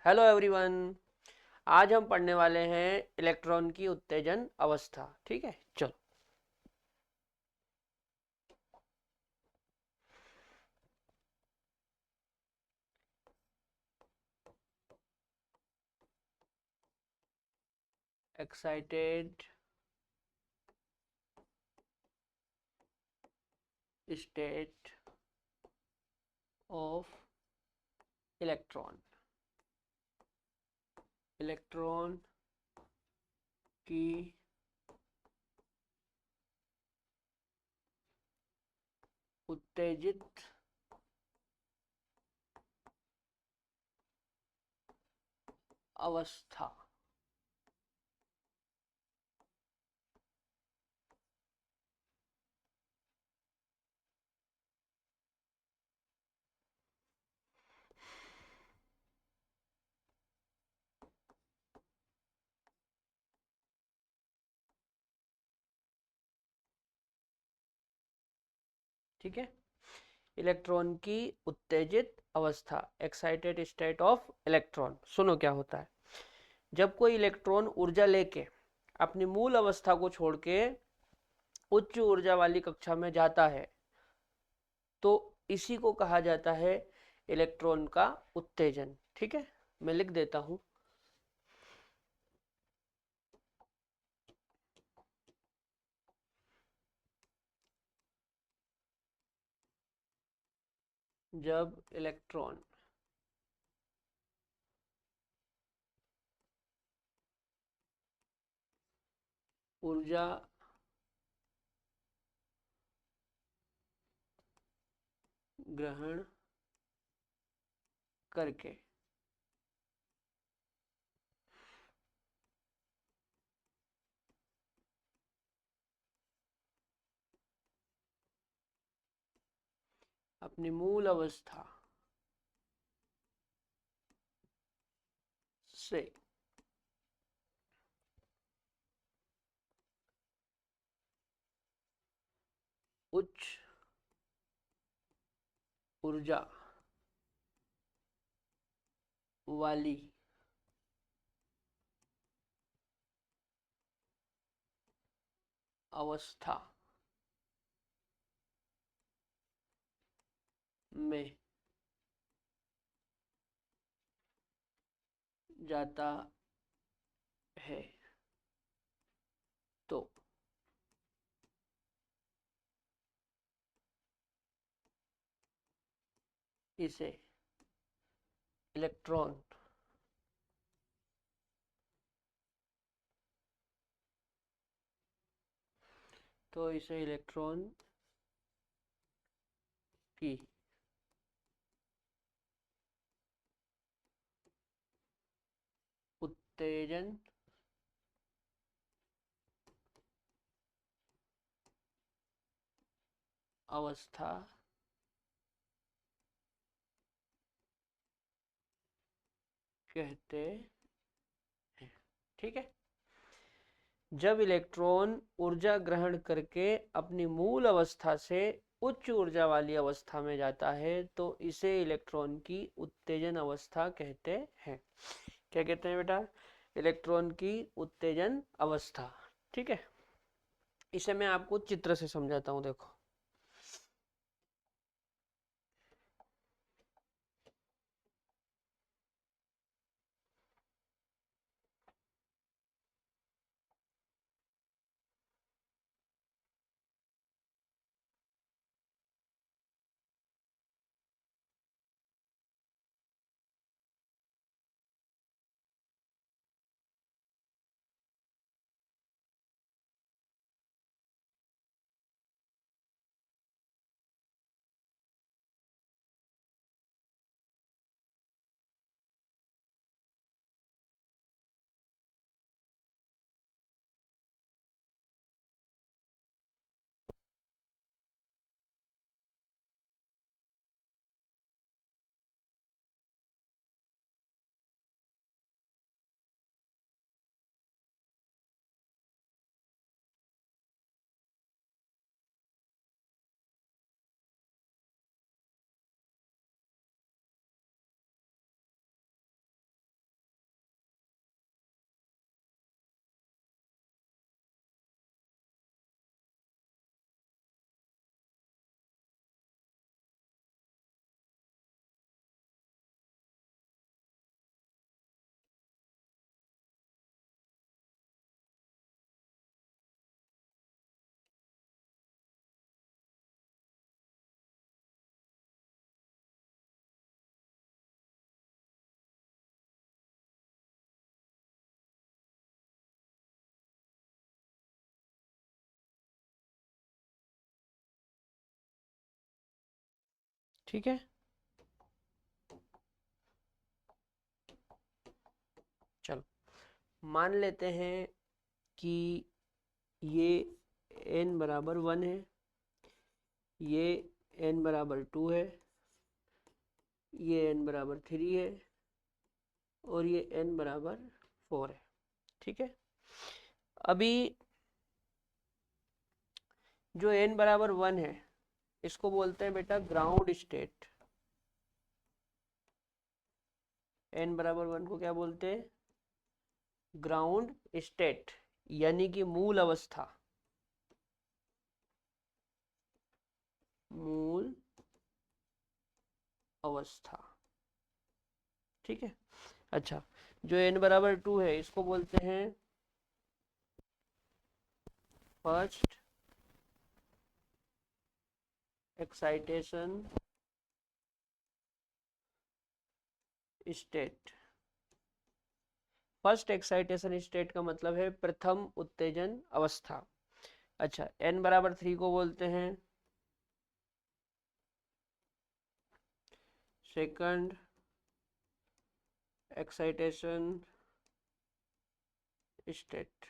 Hello everyone. आज हम पढ़ने वाले हैं इलेक्ट्रॉन की उत्तेजन अवस्था। ठीक है, चलो। Excited state of electron. Electron की उत्तेजित अवस्था। ठीक है, इलेक्ट्रॉन की उत्तेजित अवस्था, एक्साइटेड स्टेट ऑफ इलेक्ट्रॉन। सुनो क्या होता है। जब कोई इलेक्ट्रॉन ऊर्जा लेके अपनी मूल अवस्था को छोड़ के उच्च ऊर्जा वाली कक्षा में जाता है तो इसी को कहा जाता है इलेक्ट्रॉन का उत्तेजन। ठीक है, मैं लिख देता हूं। जब इलेक्ट्रॉन ऊर्जा ग्रहण करके अपनी मूल अवस्था से उच्च ऊर्जा वाली अवस्था में जाता है तो इसे इलेक्ट्रॉन इलेक्ट्रॉन की उत्तेजन अवस्था कहते हैं। ठीक है, जब इलेक्ट्रॉन ऊर्जा ग्रहण करके अपनी मूल अवस्था से उच्च ऊर्जा वाली अवस्था में जाता है तो इसे इलेक्ट्रॉन की उत्तेजन अवस्था कहते हैं। क्या कहते हैं बेटा? इलेक्ट्रॉन की उत्तेजन अवस्था। ठीक है, इसे मैं आपको चित्र से समझाता हूं, देखो। ठीक है। चलो मान लेते हैं कि ये n बराबर 1 है, ये n बराबर 2 है, ये n बराबर 3 है और ये n बराबर 4 है। ठीक है। अभी जो n बराबर 1 है इसको बोलते हैं बेटा ग्राउंड स्टेट। n बराबर 1 को क्या बोलते हैं? ग्राउंड स्टेट, यानी कि मूल अवस्था। मूल अवस्था। ठीक है। अच्छा, जो n बराबर 2 है इसको बोलते हैं first excitation state. First excitation state का मतलब है प्रथम उत्तेजन अवस्था। अच्छा, n बराबर 3 को बोलते हैं सेकंड एक्साइटेशन स्टेट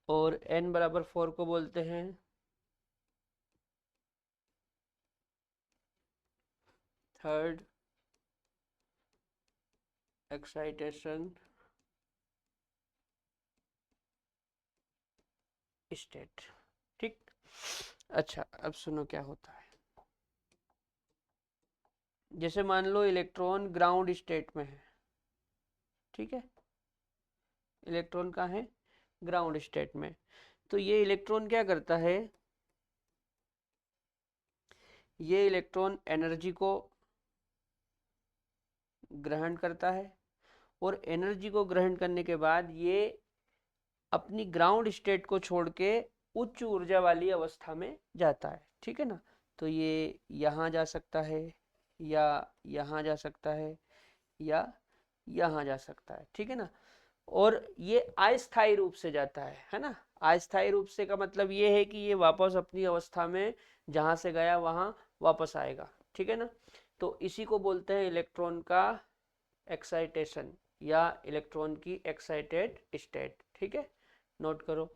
और n बराबर 4 को बोलते हैं थर्ड एक्साइटेशन स्टेट। ठीक। अच्छा, अब सुनो क्या होता है। जैसे मान लो इलेक्ट्रॉन ग्राउंड स्टेट में है। ठीक है, इलेक्ट्रॉन कहाँ है? ग्राउंड स्टेट में। तो ये इलेक्ट्रॉन क्या करता है? ये इलेक्ट्रॉन एनर्जी को ग्रहण करता है और एनर्जी को ग्रहण करने के बाद ये अपनी ग्राउंड स्टेट को छोड़ के उच्च ऊर्जा वाली अवस्था में जाता है। ठीक है ना। तो ये यहाँ जा सकता है या यहाँ जा सकता है या यहाँ जा सकता है। ठीक है ना। और ये अस्थायी रूप से जाता है ना। अस्थायी रूप से का मतलब ये है कि ये वापस अपनी अवस्था में जहाँ से गया वहाँ वापस आएगा। ठीक है ना। तो इसी को बोलते हैं इलेक्ट्रॉन का एक्साइटेशन या इलेक्ट्रॉन की एक्साइटेड स्टेट। ठीक है, नोट करो।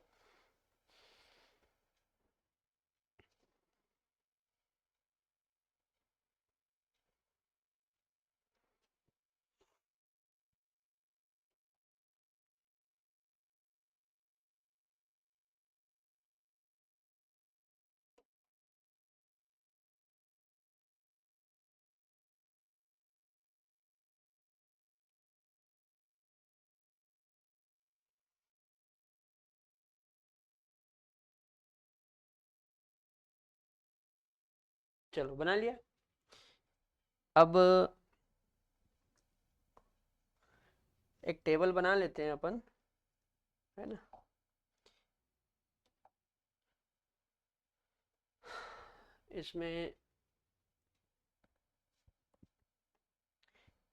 चलो बना लिया। अब एक टेबल बना लेते हैं अपन, है ना। इसमें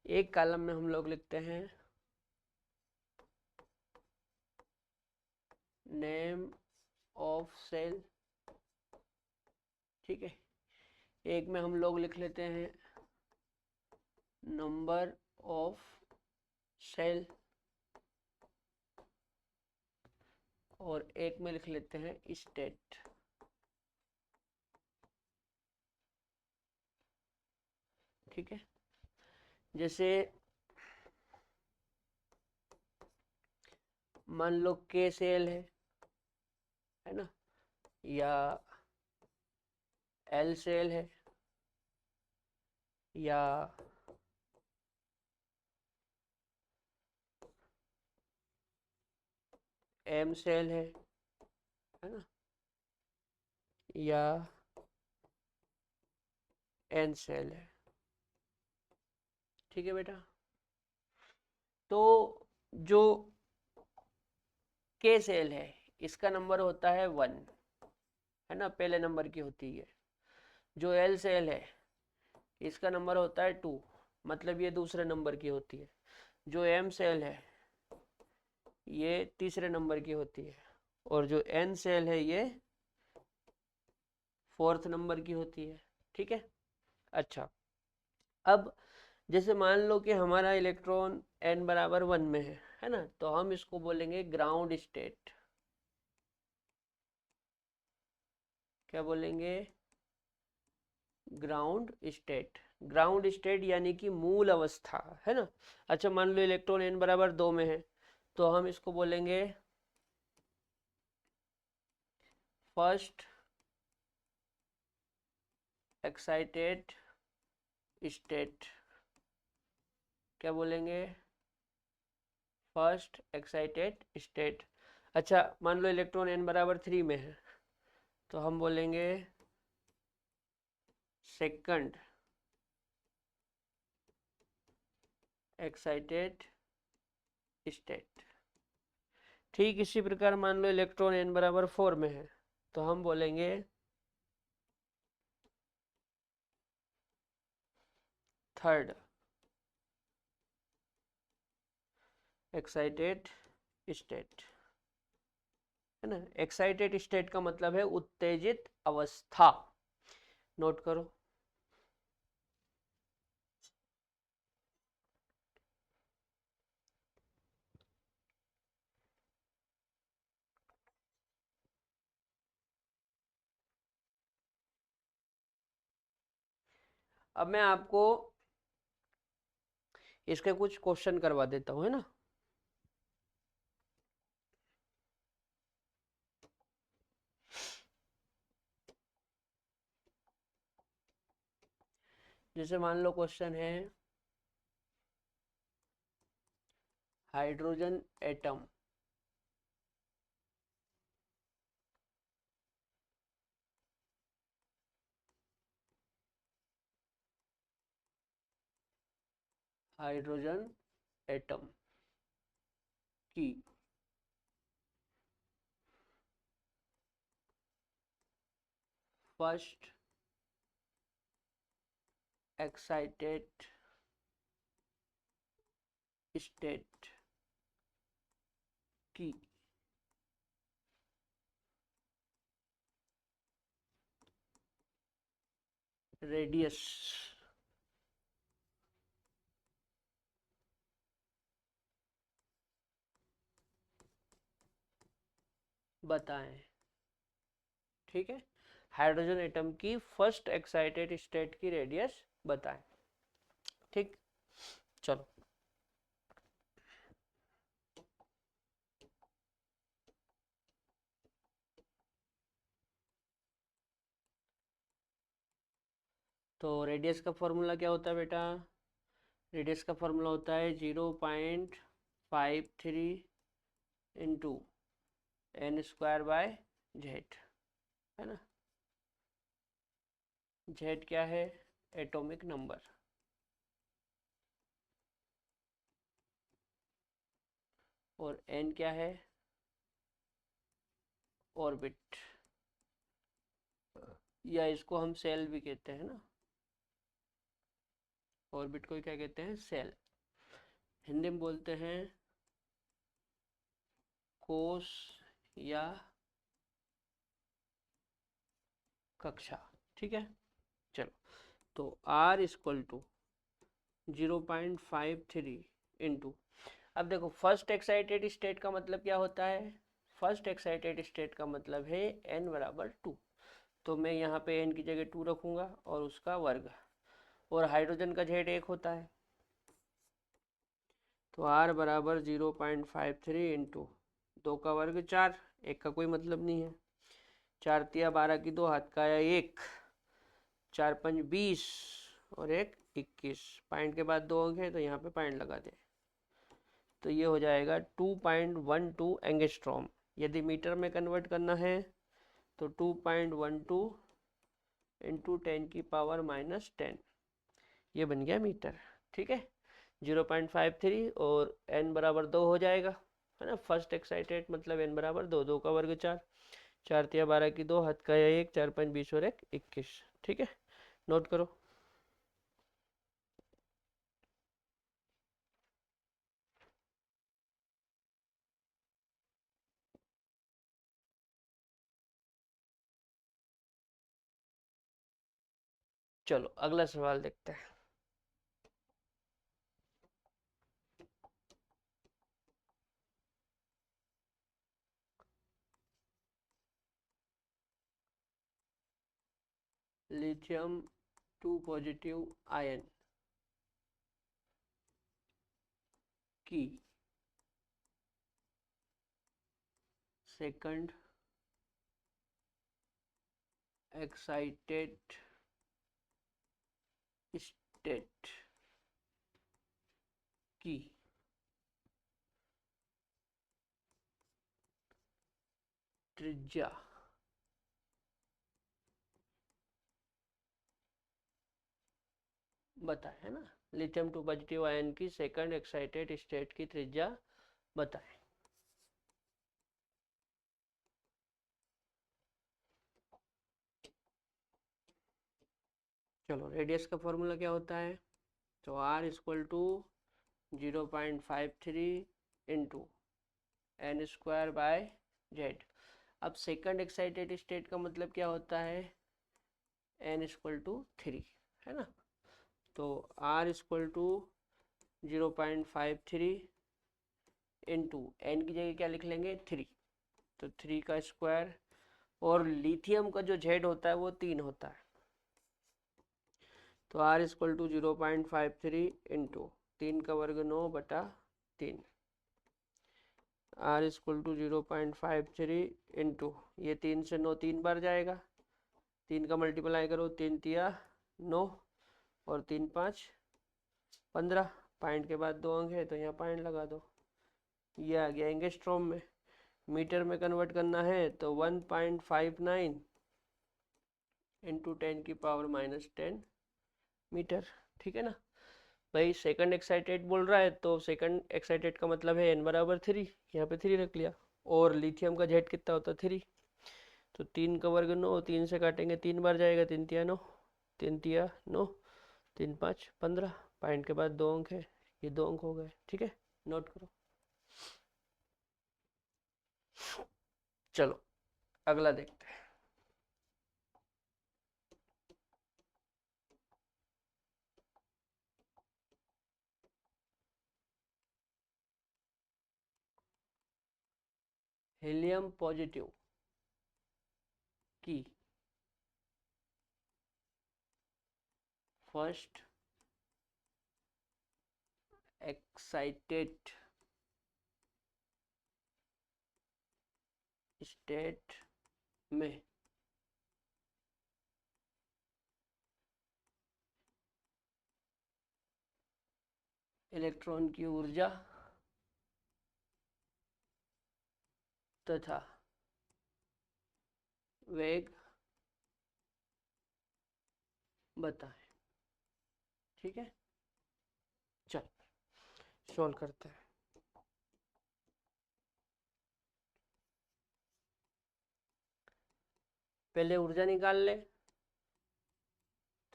एक कॉलम में हम लोग लिखते हैं नेम ऑफ सेल। ठीक है। एक में हम लोग लिख लेते हैं नंबर ऑफ सेल और एक में लिख लेते हैं स्टेट। ठीक है। जैसे मान लो के सेल है ना, या एल सेल है या एम सेल है ना, या एन सेल है। ठीक है बेटा। तो जो के सेल है इसका नंबर होता है 1, है ना, पहले नंबर की होती है। जो एल सेल है इसका नंबर होता है 2, मतलब ये दूसरे नंबर की होती है। जो एम सेल है ये तीसरे नंबर की होती है और जो एन सेल है ये फोर्थ नंबर की होती है। ठीक है। अच्छा, अब जैसे मान लो कि हमारा इलेक्ट्रॉन n बराबर 1 में है ना, तो हम इसको बोलेंगे ग्राउंड स्टेट। क्या बोलेंगे? Ground state. ग्राउंड स्टेट यानी कि मूल अवस्था, है ना। अच्छा, मान लो इलेक्ट्रॉन n बराबर 2 में है, तो हम इसको बोलेंगे फर्स्ट एक्साइटेड स्टेट। क्या बोलेंगे? First excited state. अच्छा, मान लो इलेक्ट्रॉन n बराबर 3 में है, तो हम बोलेंगे सेकंड एक्साइटेड स्टेट। ठीक इसी प्रकार मान लो इलेक्ट्रॉन n बराबर 4 में है, तो हम बोलेंगे थर्ड एक्साइटेड स्टेट, है ना। एक्साइटेड स्टेट का मतलब है उत्तेजित अवस्था। नोट करो। अब मैं आपको इसके कुछ क्वेश्चन करवा देता हूँ, है ना। जैसे मान लो क्वेश्चन है हाइड्रोजन एटम हाइड्रोजन एटम की फर्स्ट एक्साइटेड स्टेट की रेडियस बताएं। ठीक है, हाइड्रोजन एटम की फर्स्ट एक्साइटेड स्टेट की रेडियस बताएं। ठीक, चलो। तो रेडियस का फॉर्मूला क्या होता है बेटा? रेडियस का फॉर्मूला होता है 0.53 इंटू n² बाय z, है ना। z क्या है? Atomic number. और n क्या है? ऑर्बिट, या इसको हम सेल भी कहते हैं ना। ऑर्बिट को क्या कहते हैं? सेल। हिंदी में बोलते हैं कोश या कक्षा। ठीक है, चलो। तो r इक्वल टू 0.53 इंटू, अब देखो फर्स्ट एक्साइटेड स्टेट का मतलब क्या होता है? फर्स्ट एक्साइटेड स्टेट का मतलब है n बराबर 2। तो मैं यहाँ पे n की जगह 2 रखूँगा और उसका वर्ग। और हाइड्रोजन का z 1 होता है, तो r बराबर 0.53 इंटू 2 का वर्ग 4, 1 का कोई मतलब नहीं है। 4 तिया 12 की 2, हाथ का आया 1, 4 5 20 और 1 21। पॉइंट के बाद 2 अंक है तो यहाँ पे पॉइंट लगा दे, तो ये हो जाएगा 2.12 एंगस्ट्रॉम। यदि मीटर में कन्वर्ट करना है तो 2.12 इंटू 10⁻⁻10, ये बन गया मीटर। ठीक है, 0.53 और n बराबर 2 हो जाएगा, है ना। फर्स्ट एक्साइटेड मतलब n बराबर 2, 2 का वर्ग 4, 4 तिया 12 की 2, हाथ का 1, 4 5 20 और 1 21। ठीक है, नोट करो। चलो अगला सवाल देखते हैं। लिथियम 2 पॉजिटिव आयन की सेकंड एक्साइटेड स्टेट की त्रिज्या बताएं, है ना। लिथियम 2 पॉजिटिव आयन की सेकंड एक्साइटेड स्टेट की त्रिज्या बताएं। चलो रेडियस का फॉर्मूला क्या होता है, तो R equal to 0.53 into N square by Z. अब सेकंड एक्साइटेड स्टेट का मतलब क्या होता है, n इक्वल टू 3, है ना। तो R equal to 0.53 into N की जगह क्या लिख लेंगे 3, तो 3 का स्क्वायर, और लिथियम का जो जेड होता है वो 3 होता है, तो R इक्वल टू 0.53 इंटू 3 का वर्ग 9/3, R इक्वल टू 0.53 इंटू ये 3 से 9 3 बार जाएगा, 3 का मल्टीप्लाई करो, 3 तिया 9 और 3 5 15, पॉइंट के बाद 2 अंक है तो यहाँ पॉइंट लगा दो। ये आ गया एंगस्ट्रॉम में। मीटर में कन्वर्ट करना है तो 1.59 इंटू 10⁻⁻10 मीटर, ठीक है ना। भाई सेकंड एक्साइटेड बोल रहा है तो सेकंड एक्साइटेड का मतलब है n बराबर 3, यहाँ पे 3 रख लिया, और लिथियम का जेड कितना होता है 3, तो 3 का वर्ग 9, 3 से काटेंगे 3 बार जाएगा, 3 तिया 9, 3 तिया 9, 3 5 15, पॉइंट के बाद 2 अंक है, ये 2 अंक हो गए, ठीक है, नोट करो। चलो अगला देखते हैं। हीलियम पॉजिटिव की फर्स्ट एक्साइटेड स्टेट में इलेक्ट्रॉन की ऊर्जा तथा वेग बताएं, ठीक है। चल सॉल्व करते हैं। पहले ऊर्जा निकाल ले,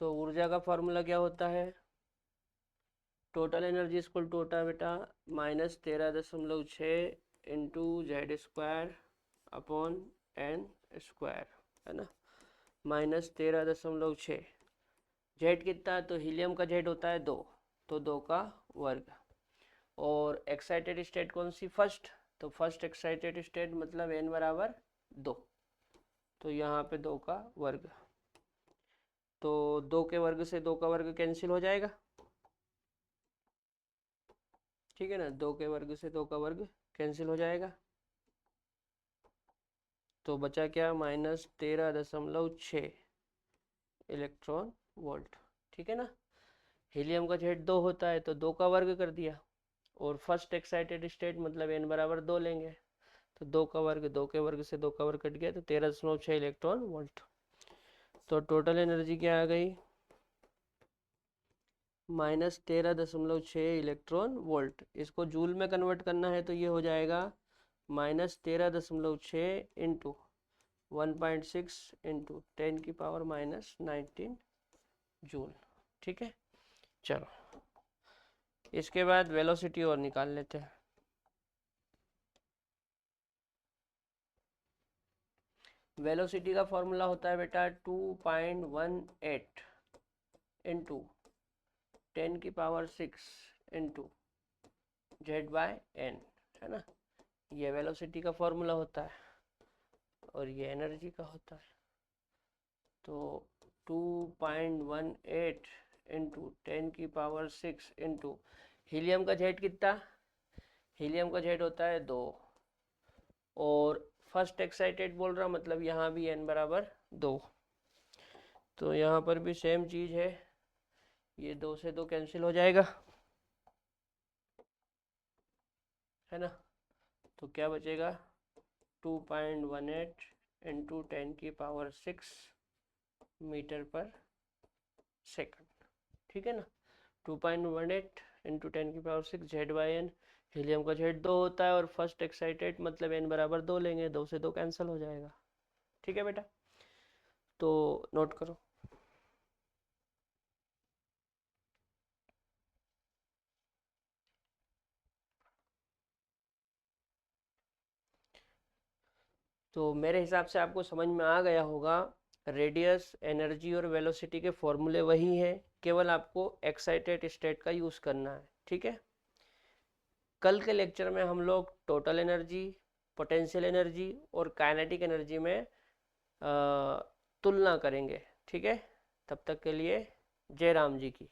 तो ऊर्जा का फॉर्मूला क्या होता है, टोटल एनर्जी इक्वल टू होता है बेटा -13.6 into Z square upon N square, है ना। -13.6, जेड कितना है, तो हीलियम का जेड होता है 2, तो 2 का वर्ग, और एक्साइटेड स्टेट कौन सी, फर्स्ट, तो फर्स्ट एक्साइटेड स्टेट मतलब n बराबर 2, तो यहाँ पे 2 का वर्ग, तो 2 के वर्ग से 2 का वर्ग कैंसिल हो जाएगा, ठीक है ना, 2 के वर्ग से 2 का वर्ग कैंसिल हो जाएगा, तो बचा क्या, -13.6 इलेक्ट्रॉन वोल्ट, ठीक है ना। हीलियम का जेड 2 होता है तो 2 का वर्ग कर दिया, और फर्स्ट एक्साइटेड स्टेट मतलब n बराबर 2 लेंगे, तो 2 का वर्ग, 2 के वर्ग से 2 का वर्ग कट गया, तो 13.6 इलेक्ट्रॉन वोल्ट। तो टोटल एनर्जी क्या आ गई, -13.6 इलेक्ट्रॉन वोल्ट। इसको जूल में कन्वर्ट करना है तो ये हो जाएगा -13.6 इंटू 1.6 इंटू 10⁻⁻19 जूल, ठीक है। चलो इसके बाद वेलोसिटी और निकाल लेते हैं। वेलोसिटी का फॉर्मूला होता है बेटा 2.18 इंटू 10⁶ इंटू Z/n, है ना। ये वेलोसिटी का फॉर्मूला होता है और ये एनर्जी का होता है। तो 2.18 इंटू 10⁶ इंटू हीलियम का जेट कितना, हीलियम का जेट होता है 2 और फर्स्ट एक्साइटेड बोल रहा, मतलब यहाँ भी n बराबर 2। तो यहाँ पर भी सेम चीज है, ये 2 से 2 कैंसिल हो जाएगा, है ना। तो क्या बचेगा, 2.18 इंटू 10⁶ मीटर पर सेकंड, ठीक है ना। 2.18 इंटू 10⁶ Z/n, हीलियम का जेट 2 होता है और फर्स्ट एक्साइटेड मतलब n बराबर 2 लेंगे, 2 से 2 कैंसिल हो जाएगा, ठीक है बेटा। तो नोट करो। तो मेरे हिसाब से आपको समझ में आ गया होगा, रेडियस, एनर्जी और वेलोसिटी के फॉर्मूले वही हैं, केवल आपको एक्साइटेड स्टेट का यूज़ करना है, ठीक है। कल के लेक्चर में हम लोग टोटल एनर्जी, पोटेंशियल एनर्जी और काइनेटिक एनर्जी में तुलना करेंगे, ठीक है। तब तक के लिए जय राम जी की।